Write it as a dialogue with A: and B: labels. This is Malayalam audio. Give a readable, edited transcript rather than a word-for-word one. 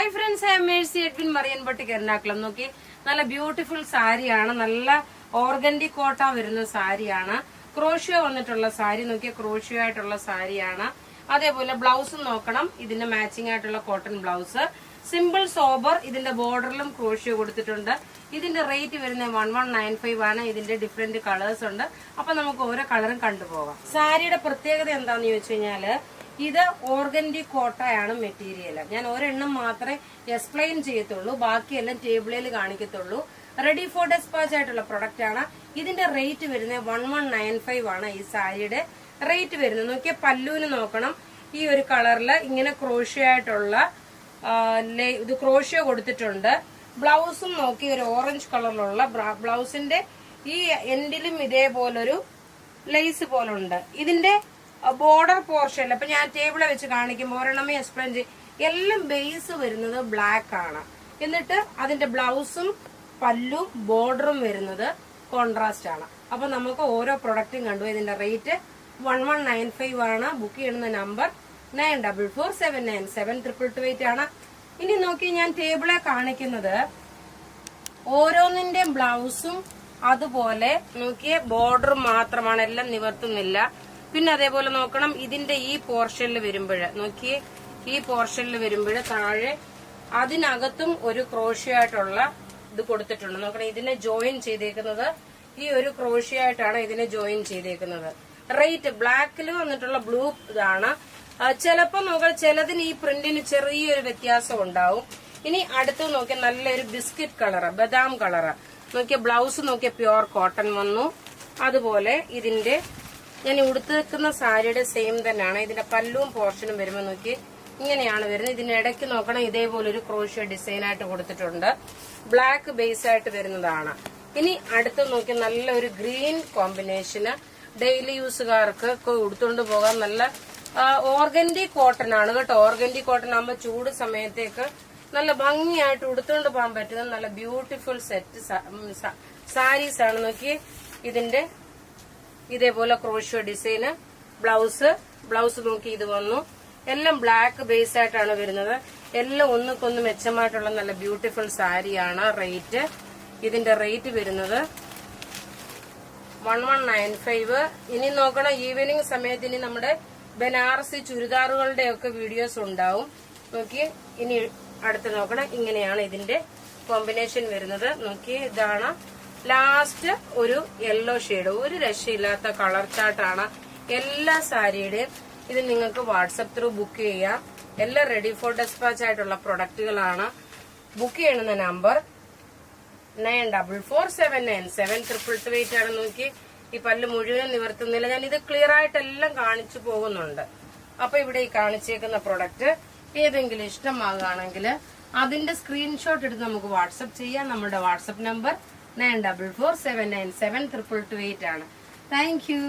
A: Hi friends, I am Mercy Edwin മറിയൻപട്ടിക്ക് എറണാകുളം. നോക്കി, നല്ല ബ്യൂട്ടിഫുൾ സാരിയാണ്. നല്ല ഓർഗൻഡി കോട്ട വരുന്ന സാരിയാണ്. ക്രോഷ്യോ വന്നിട്ടുള്ള സാരി. നോക്കിയ ക്രോഷ്യോ ആയിട്ടുള്ള സാരിയാണ്. അതേപോലെ ബ്ലൗസും നോക്കണം. ഇതിന്റെ മാച്ചിങ് ആയിട്ടുള്ള കോട്ടൺ ബ്ലൗസ്. Simple sober. ഇതിന്റെ ബോർഡറിലും ക്രോഷ്യോ കൊടുത്തിട്ടുണ്ട്. ഇതിന്റെ റേറ്റ് വരുന്നത് 1195 ആണ്. ഇതിന്റെ ഡിഫറെന്റ് കളേഴ്സ് ഉണ്ട്. അപ്പൊ നമുക്ക് ഓരോ കളറും കണ്ടുപോകാം. സാരിയുടെ പ്രത്യേകത എന്താന്ന് ചോദിച്ചു കഴിഞ്ഞാല്, ഇത് ഓർഗൻഡി കോട്ടയാണ് മെറ്റീരിയൽ. ഞാൻ ഒരെണ്ണം മാത്രമേ എക്സ്പ്ലെയിൻ ചെയ്യത്തുള്ളൂ, ബാക്കിയെല്ലാം ടേബിളിൽ കാണിക്കത്തുള്ളൂ. റെഡി ഫോർ ഡെസ്പാച്ച് ആയിട്ടുള്ള പ്രൊഡക്റ്റ് ആണ്. ഇതിന്റെ റേറ്റ് വരുന്നത് 1195 ആണ്. ഈ സാരിയുടെ റേറ്റ് വരുന്നത്. നോക്കിയാൽ പല്ലുവിന് നോക്കണം. ഈ ഒരു കളറില് ഇങ്ങനെ ക്രോഷ്യോ ആയിട്ടുള്ള ഇത് ക്രോഷ്യോ കൊടുത്തിട്ടുണ്ട്. ബ്ലൗസും നോക്കി ഒരു ഓറഞ്ച് കളറിലുള്ള ബ്ലൗസിന്റെ ഈ എൻഡിലും ഇതേപോലൊരു ലേസ് പോലുണ്ട്. ഇതിന്റെ ബോർഡർ പോർഷൻ അപ്പൊ ഞാൻ ടേബിളെ വെച്ച് കാണിക്കുമ്പോൾ ഒരെണ്ണമേ എക്സ്പ്ലെയിൻ ചെയ്യും. എല്ലാം ബേസ് വരുന്നത് ബ്ലാക്ക് ആണ്. എന്നിട്ട് അതിന്റെ ബ്ലൗസും പല്ലും ബോർഡറും വരുന്നത് കോൺട്രാസ്റ്റ് ആണ്. അപ്പൊ നമുക്ക് ഓരോ പ്രൊഡക്റ്റും കണ്ടു. ഇതിന്റെ റേറ്റ് 1195 ആണ്. ബുക്ക് ചെയ്യുന്ന നമ്പർ 9447972228 ആണ്. ഇനി നോക്കി, ഞാൻ ടേബിളെ കാണിക്കുന്നത് ഓരോന്നിന്റെയും ബ്ലൗസും അതുപോലെ നോക്കിയ ബോർഡറും മാത്രമാണ്. എല്ലാം നിവർത്തുന്നില്ല. പിന്നെ അതേപോലെ നോക്കണം, ഇതിന്റെ ഈ പോർഷനിൽ വരുമ്പോഴ് നോക്കിയേ, ഈ പോർഷനിൽ വരുമ്പോഴ് താഴെ അതിനകത്തും ഒരു ക്രോഷ്യോ ആയിട്ടുള്ള ഇത് കൊടുത്തിട്ടുണ്ട്. നോക്കണം, ഇതിനെ ജോയിൻ ചെയ്തേക്കുന്നത് ഈ ഒരു ക്രോഷ്യോ ആയിട്ടാണ് ഇതിനെ ജോയിൻ ചെയ്തേക്കുന്നത്. റേറ്റ് ബ്ലാക്കിൽ വന്നിട്ടുള്ള ബ്ലൂ ഇതാണ്. ചിലപ്പോ നോക്കാം, ചിലതിന് ഈ പ്രിന്റിന് ചെറിയൊരു വ്യത്യാസം ഉണ്ടാവും. ഇനി അടുത്ത് നോക്കിയ നല്ലൊരു ബിസ്ക്കറ്റ് കളറ്, ബദാം കളറ്. നോക്കിയ ബ്ലൗസ് നോക്കിയ പ്യുവർ കോട്ടൺ വന്നു. അതുപോലെ ഇതിന്റെ ഞാൻ ഉടുത്തേക്കുന്ന സാരിയുടെ സെയിം തന്നെയാണ്. ഇതിന്റെ പല്ലും പോർഷനും വരുമ്പോൾ നോക്കി ഇങ്ങനെയാണ് വരുന്നത്. ഇതിന്റെ ഇടയ്ക്ക് നോക്കണം, ഇതേപോലെ ഒരു ക്രോഷ്യോ ഡിസൈൻ ആയിട്ട് കൊടുത്തിട്ടുണ്ട്. ബ്ലാക്ക് ബേസ് ആയിട്ട് വരുന്നതാണ്. ഇനി അടുത്ത് നോക്കി നല്ലൊരു ഗ്രീൻ കോമ്പിനേഷന് ഡെയിലി യൂസുകാർക്ക് ഉടുത്തോണ്ട് പോകാൻ നല്ല ഓർഗൻഡി കോട്ടൺ ആണ് കേട്ടോ. ഓർഗൻഡി കോട്ടൺ ആകുമ്പോൾ ചൂട് സമയത്തേക്ക് നല്ല ഭംഗിയായിട്ട് ഉടുത്തോണ്ട് പോകാൻ പറ്റുന്ന നല്ല ബ്യൂട്ടിഫുൾ സെറ്റ് സാരീസ് ആണ്. നോക്കി, ഇതിന്റെ ഇതേപോലെ ക്രോഷ്യോ ഡിസൈന് ബ്ലൗസ് നോക്കി ഇത് വന്നു. എല്ലാം ബ്ലാക്ക് ബേസ് ആയിട്ടാണ് വരുന്നത്. എല്ലാം ഒന്നുക്കൊന്ന് മെച്ചമായിട്ടുള്ള നല്ല ബ്യൂട്ടിഫുൾ സാരിയാണ്. ഇതിന്റെ റേറ്റ് വരുന്നത് 1195. ഇനി നോക്കണം, ഈവനിങ് സമയത്ത് ഇനി നമ്മുടെ ബനാറസി ചുരിദാറുകളുടെ ഒക്കെ വീഡിയോസ് ഉണ്ടാവും. നോക്കി, ഇനി അടുത്ത് നോക്കണം, ഇങ്ങനെയാണ് ഇതിന്റെ കോമ്പിനേഷൻ വരുന്നത്. നോക്കി, ഇതാണ് ലാസ്റ്റ് ഒരു യെല്ലോ ഷെയ്ഡ്. ഒരു രക്ഷയില്ലാത്ത കളർ ചാർട്ടാണ് എല്ലാ സാരിയുടെയും. ഇത് നിങ്ങൾക്ക് വാട്സപ്പ് ത്രൂ ബുക്ക് ചെയ്യാം. എല്ലാം റെഡി ഫോർ ഡെസ്പാച്ച് ആയിട്ടുള്ള പ്രൊഡക്റ്റുകളാണ്. ബുക്ക് ചെയ്യുന്ന നമ്പർ 9447972228 ആണ്. നോക്കി, ഈ പല്ല് മുഴുവൻ നിവർത്തുന്നില്ല. ഞാൻ ഇത് ക്ലിയർ ആയിട്ടെല്ലാം കാണിച്ചു പോകുന്നുണ്ട്. അപ്പൊ ഇവിടെ ഈ കാണിച്ചേക്കുന്ന പ്രൊഡക്റ്റ് ഏതെങ്കിലും ഇഷ്ടമാകുകയാണെങ്കിൽ അതിന്റെ സ്ക്രീൻഷോട്ട് എടുത്ത് നമുക്ക് വാട്സപ്പ് ചെയ്യാം. നമ്മുടെ വാട്സപ്പ് നമ്പർ 9447972228 ആണ്. Thank you.